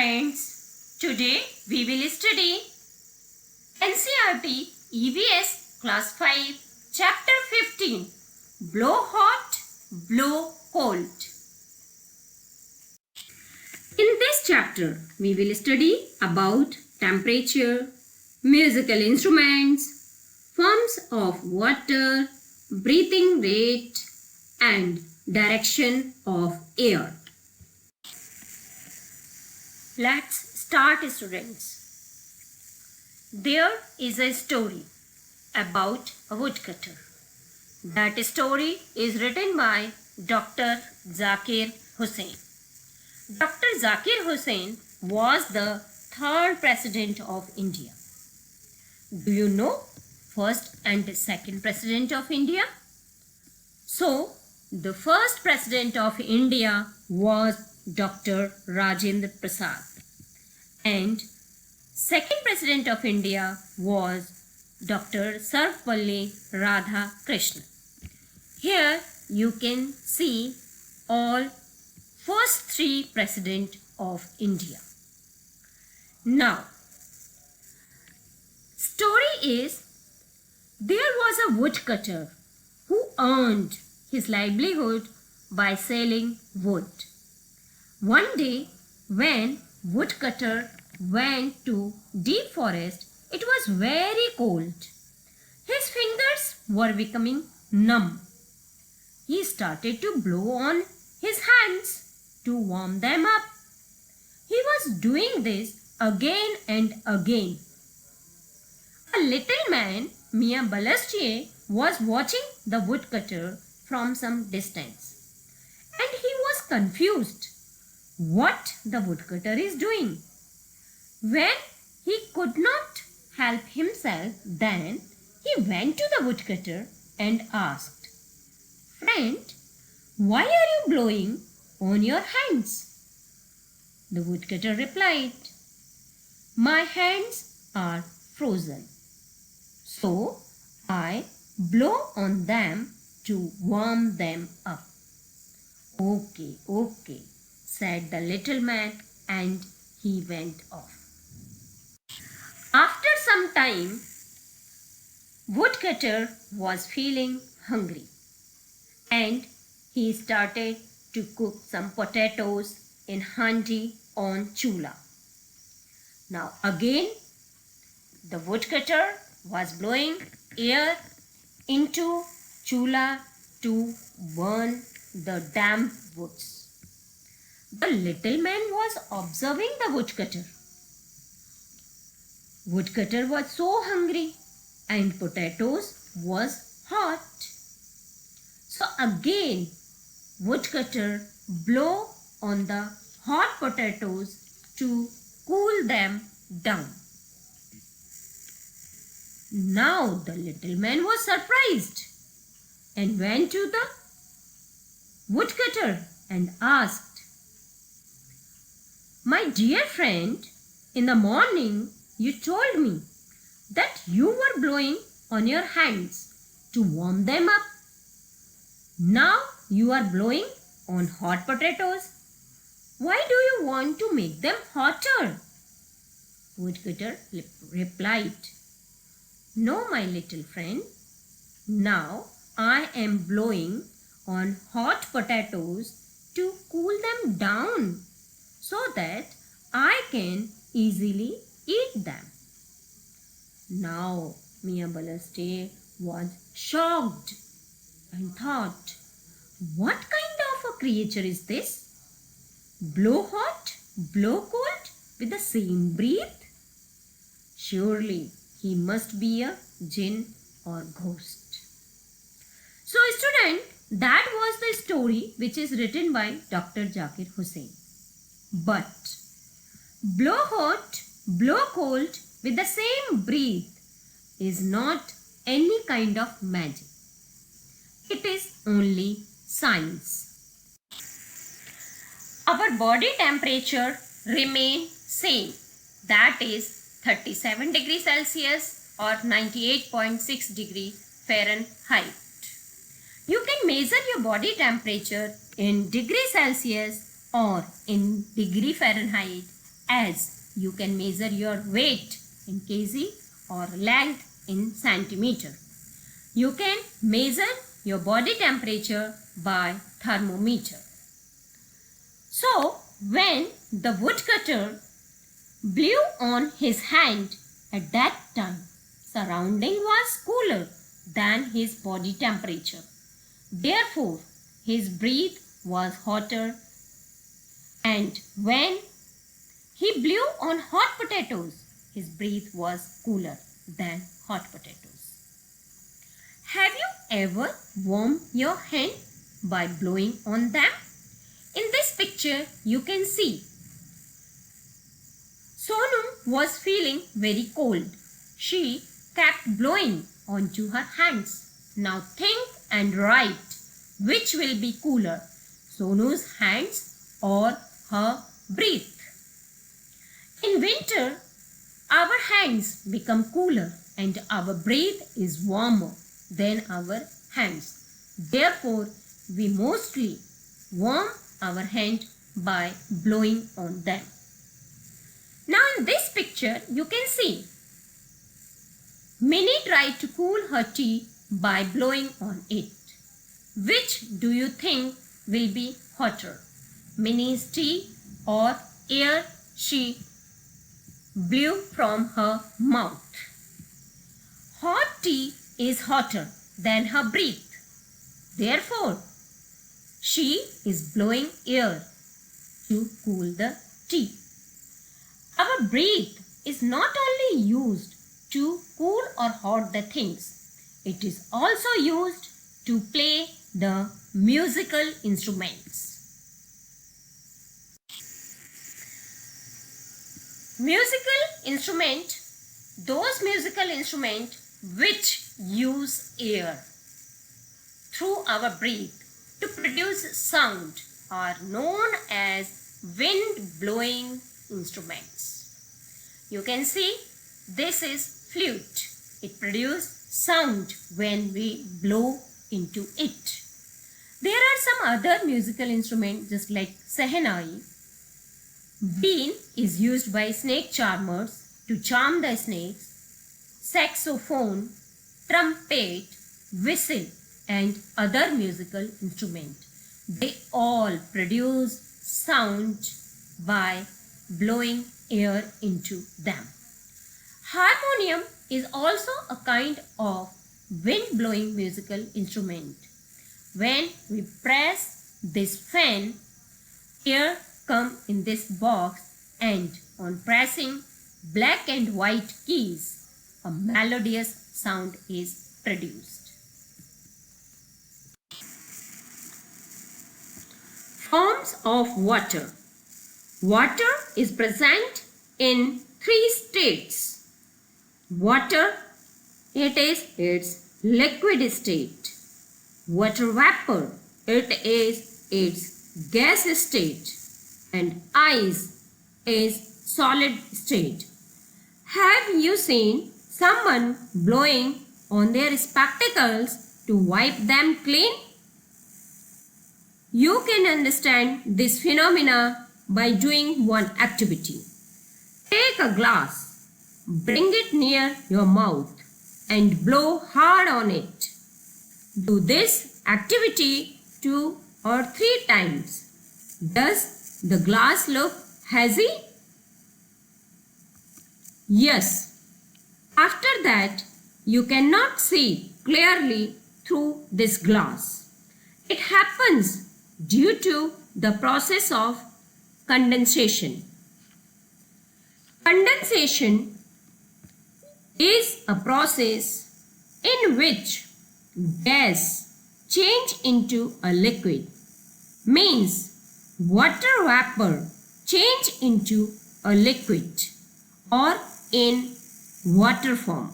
friends, today we will study NCERT EVS Class 5 Chapter 15 Blow Hot, Blow Cold. In this chapter, we will study about temperature, musical instruments, forms of water, breathing rate and direction of air. Let's start, students. There is a story about a woodcutter. That story is written by Dr. Zakir Hussain. Dr. Zakir Hussain was the third president of India. Do you know first and second president of India? So, the first president of India was Dr. Rajendra Prasad and second president of India was Dr. Sarvepalli Radhakrishnan. Here you can see all first three presidents of India. Now, story is there was a woodcutter who earned his livelihood by selling wood. One day, when woodcutter went to deep forest, it was very cold. His fingers were becoming numb. He started to blow on his hands to warm them up. He was doing this again and again. A little man, Mia Balestier, was watching the woodcutter from some distance. And he was confused what the woodcutter is doing. When he could not help himself, then he went to the woodcutter and asked, "Friend, why are you blowing on your hands?" The woodcutter replied, "My hands are frozen, so I blow on them to warm them up." Okay, said the little man, and he went off. After some time, woodcutter was feeling hungry and he started to cook some potatoes in handi on chula. Now again, the woodcutter was blowing air into chula to burn the damp woods. The little man was observing the woodcutter. Woodcutter was so hungry and potatoes was hot. So again, woodcutter blow on the hot potatoes to cool them down. Now the little man was surprised and went to the woodcutter and asked, "My dear friend, in the morning you told me that you were blowing on your hands to warm them up. Now you are blowing on hot potatoes. Why do you want to make them hotter?" Woodcutter replied, "No, my little friend. Now I am blowing on hot potatoes to cool them down so that I can easily eat them." Now Mia Balestier was shocked and thought, what kind of a creature is this? Blow hot, blow cold with the same breath? Surely he must be a jinn or ghost. So student, that was the story which is written by Dr. Zakir Hussain. But blow hot, blow cold with the same breath is not any kind of magic. It is only science. Our body temperature remain same, that is 37 degrees Celsius or 98.6 degree Fahrenheit. You can measure your body temperature in degree Celsius or in degree Fahrenheit as you can measure your weight in kg or length in centimeter. You can measure your body temperature by thermometer. So, when the woodcutter blew on his hand at that time, surrounding was cooler than his body temperature. Therefore, his breath was hotter, and when he blew on hot potatoes, his breath was cooler than hot potatoes. Have you ever warmed your hand by blowing on them? In this picture, you can see Sonu was feeling very cold. She kept blowing onto her hands. Now think and write which will be cooler, Sonu's hands or her breath. In winter, our hands become cooler and our breath is warmer than our hands. Therefore, we mostly warm our hand by blowing on them. Now in this picture, you can see Minnie tried to cool her tea by blowing on it. Which do you think will be hotter, Minnie's tea or air she blew from her mouth? Hot tea is hotter than her breath. Therefore, she is blowing air to cool the tea. Our breath is not only used to cool or hot the things, it is also used to play the musical instruments. Musical instrument, those musical instruments which use air through our breath to produce sound are known as wind blowing instruments. You can see this is flute. It produces sound when we blow into it. There are some other musical instruments just like sehenai. Bean is used by snake charmers to charm the snakes. Saxophone, trumpet, whistle and other musical instruments. They all produce sound by blowing air into them. Harmonium is also a kind of wind-blowing musical instrument. When we press this fan, air comes in this box and on pressing black and white keys, a melodious sound is produced. Forms of water. Water is present in 3 states. Water, it is its liquid state. Water vapor, it is its gas state. And ice is solid state. Have you seen someone blowing on their spectacles to wipe them clean? You can understand this phenomena by doing one activity. Take a glass, bring it near your mouth and blow hard on it. Do this activity 2 or 3 times. Does the glass look hazy? Yes. After that, you cannot see clearly through this glass. It happens due to the process of condensation. Condensation is a process in which gas change into a liquid, means water vapor change into a liquid or in water form,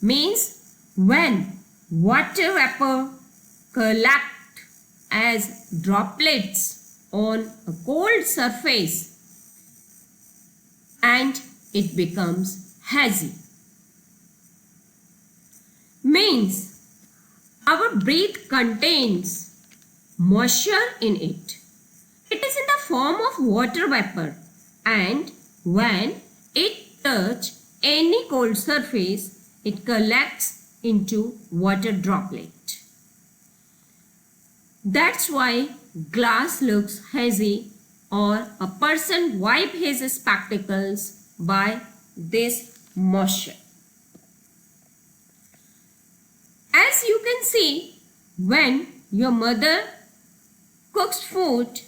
means when water vapor collects as droplets on a cold surface and it becomes hazy. Means our breath contains moisture in it. It is in the form of water vapor and when it touches any cold surface, it collects into water droplet. That's why glass looks hazy, or a person wipe his spectacles by this moisture. As you can see, when your mother cooks food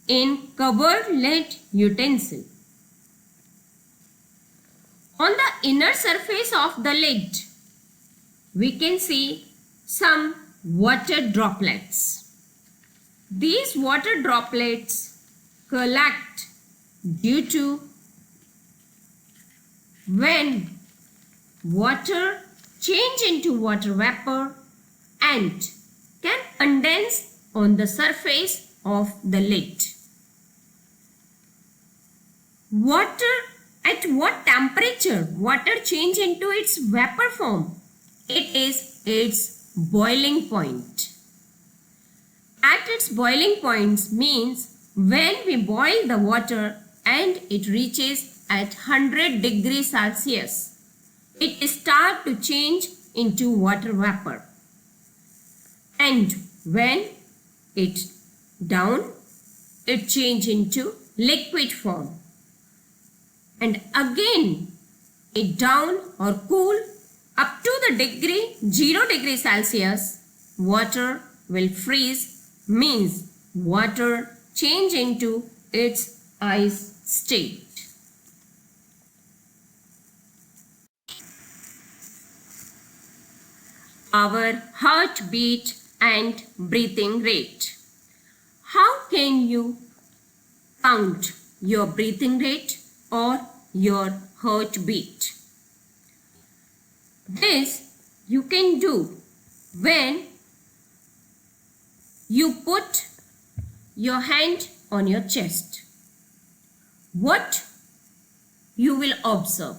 in covered lead utensil, on the inner surface of the lid, we can see some water droplets. These water droplets collect due to when water change into water vapor and can condense on the surface of the lid. Water, at what temperature water change into its vapor form? It is its boiling point. At its boiling point means when we boil the water and it reaches at 100 degrees Celsius, it starts to change into water vapor. And when it down, it change into liquid form. And again, it down or cool up to the 0 degree Celsius, water will freeze, means water change into its ice state. Our heartbeat and breathing rate. How can you count your breathing rate or your heartbeat? This you can do when you put your hand on your chest. What you will observe?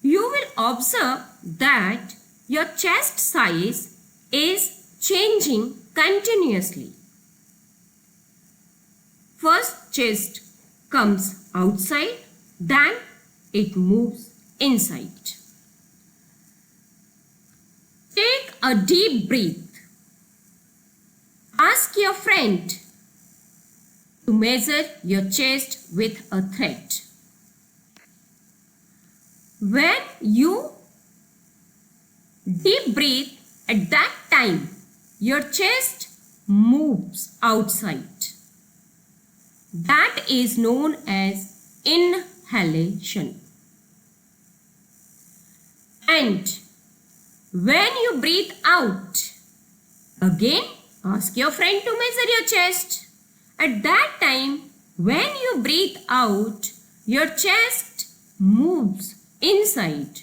You will observe that your chest size is changing continuously. First chest comes outside, then it moves inside. Take a deep breath. Ask your friend to measure your chest with a thread. When you deep breathe, at that time your chest moves outside. That is known as inhalation. And when you breathe out, again ask your friend to measure your chest. At that time, when you breathe out, your chest moves inside.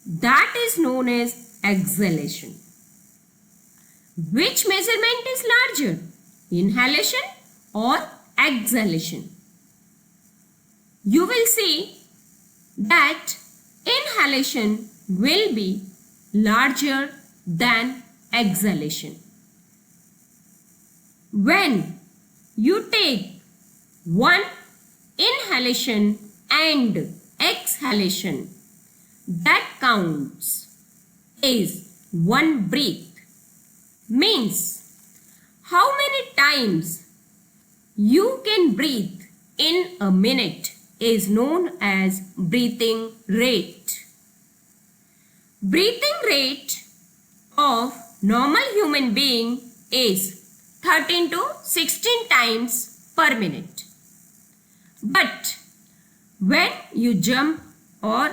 That is known as exhalation. Which measurement is larger? Inhalation or exhalation? You will see that inhalation will be larger than exhalation. When you take one inhalation and exhalation, that counts is one breath. Means how many times you can breathe in a minute is known as breathing rate. Breathing rate of normal human being is 13 to 16 times per minute. But when you jump or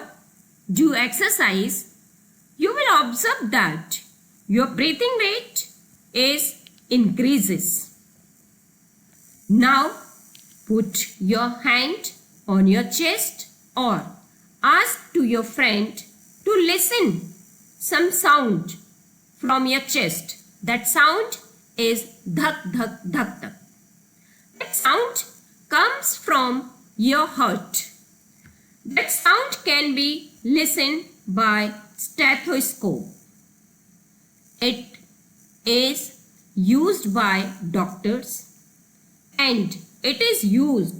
do exercise, you will observe that your breathing rate is increases. Now put your hand on your chest or ask to your friend to listen some sound from your chest. That sound is dhak dhak dhak dhak. That sound comes from your heart. That sound can be listened by stethoscope. It is used by doctors and it is used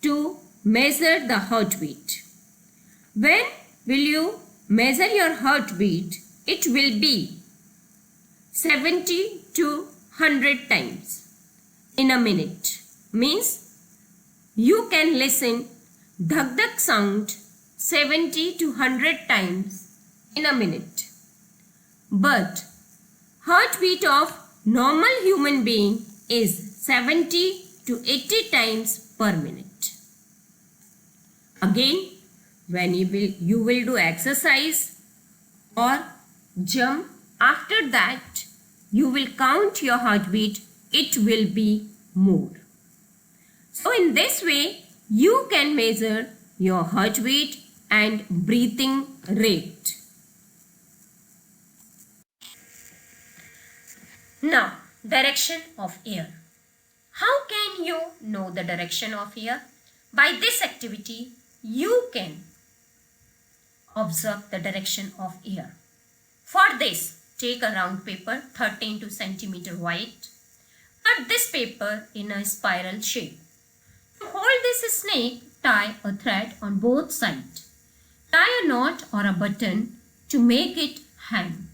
to measure the heartbeat. When will you measure your heartbeat? It will be 70 to 100 times in a minute. Means you can listen dhak dhak sound 70 to 100 times in a minute. But heartbeat of normal human being is 70 to 80 times per minute. Again, when you will do exercise or jump, after that you will count your heartbeat, it will be more. So in this way you can measure your heartbeat and breathing rate. Now, direction of air. How can you know the direction of air? By this activity, you can observe the direction of air. For this, take a round paper 13 cm wide. Cut this paper in a spiral shape. To hold this snake, tie a thread on both sides. Tie a knot or a button to make it hang.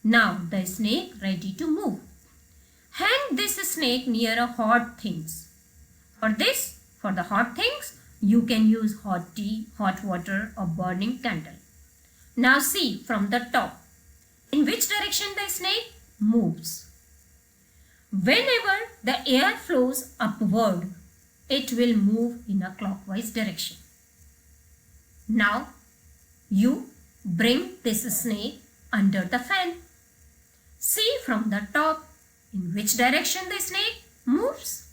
Now the snake ready to move. Hang this snake near a hot things. For the hot things, you can use hot tea, hot water or burning candle. Now see from the top. In which direction the snake moves? Whenever the air flows upward, it will move in a clockwise direction. Now you bring this snake under the fan. See from the top in which direction the snake moves.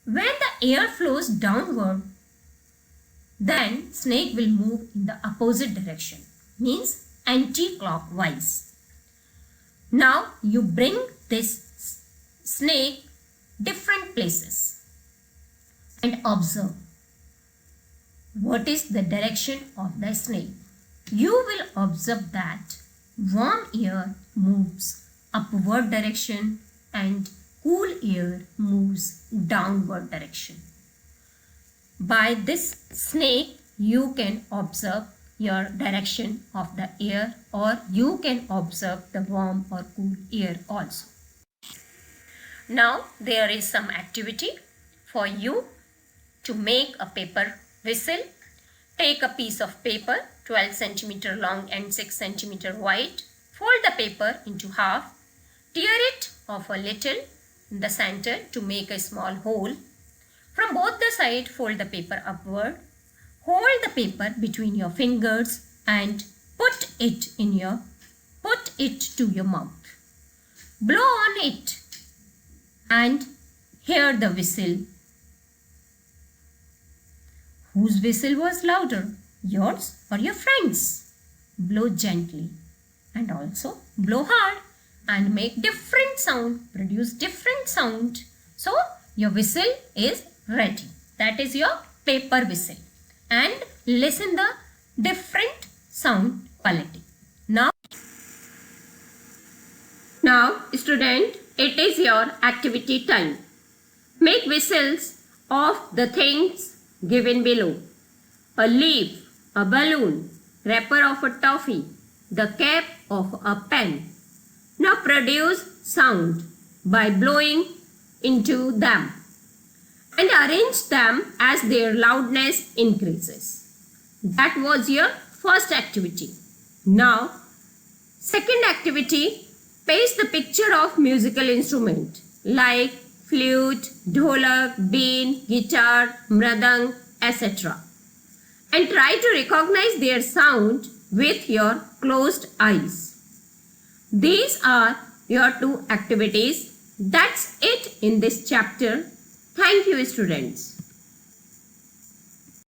When the air flows downward, then snake will move in the opposite direction, means anti-clockwise. Now you bring this snake different places and observe what is the direction of the snake. You will observe that warm air moves upward direction and cool air moves downward direction. By this snake, you can observe your direction of the air, or you can observe the warm or cool air also. Now there is some activity for you to make a paper whistle. Take a piece of paper 12 cm long and 6 cm wide. Fold the paper into half. Tear it off a little in the center to make a small hole. From both the sides, fold the paper upward. Hold the paper between your fingers and put it to your mouth. Blow on it and hear the whistle. Whose whistle was louder, yours or your friend's? Blow gently and also blow hard and make different sound, produce different sound. So your whistle is ready. That is your paper whistle. And listen the different sound quality. Now student, it is your activity time. Make whistles of the things given below. A leaf, a balloon, wrapper of a toffee, the cap of a pen. Now produce sound by blowing into them and arrange them as their loudness increases. That was your first activity. Now, second activity, paste the picture of musical instrument like flute, dholak, bean, guitar, mridang, etc. and try to recognize their sound with your closed eyes. These are your two activities. That's it in this chapter. Thank you, students.